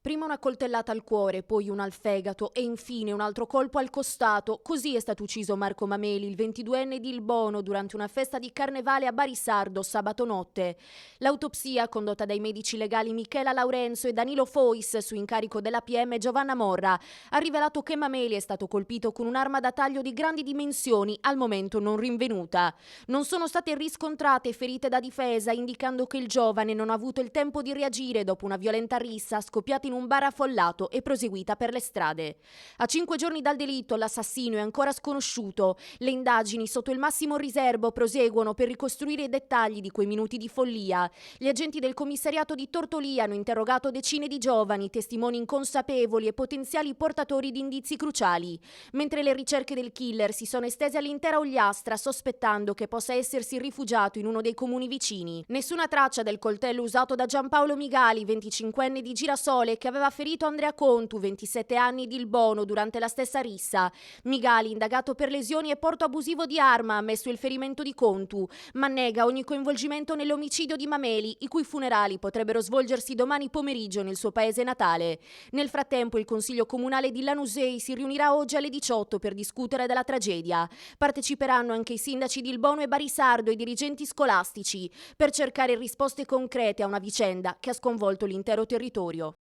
Prima una coltellata al cuore, poi una al fegato e infine un altro colpo al costato. Così è stato ucciso Marco Mameli, il 22enne di Ilbono, durante una festa di carnevale a Barisardo sabato notte. L'autopsia, condotta dai medici legali Michela Laurenzo e Danilo Fois su incarico della PM Giovanna Morra, ha rivelato che Mameli è stato colpito con un'arma da taglio di grandi dimensioni, al momento non rinvenuta. Non sono state riscontrate ferite da difesa, indicando che il giovane non ha avuto il tempo di reagire dopo una violenta rissa scoppiata in un bar affollato e proseguita per le strade. A 5 giorni dal delitto l'assassino è ancora sconosciuto. Le indagini sotto il massimo riservo proseguono per ricostruire i dettagli di quei minuti di follia. Gli agenti del commissariato di Tortolì hanno interrogato decine di giovani, testimoni inconsapevoli e potenziali portatori di indizi cruciali, mentre le ricerche del killer si sono estese all'intera Ogliastra, sospettando che possa essersi rifugiato in uno dei comuni vicini. Nessuna traccia del coltello usato da Giampaolo Migali, 25enne di Girasole, che aveva ferito Andrea Contu, 27 anni di Ilbono, durante la stessa rissa. Migali, indagato per lesioni e porto abusivo di arma, ha ammesso il ferimento di Contu, ma nega ogni coinvolgimento nell'omicidio di Mameli, i cui funerali potrebbero svolgersi domani pomeriggio nel suo paese natale. Nel frattempo il Consiglio Comunale di Lanusei si riunirà oggi alle 18 per discutere della tragedia. Parteciperanno anche i sindaci di Ilbono e Barisardo e i dirigenti scolastici, per cercare risposte concrete a una vicenda che ha sconvolto l'intero territorio.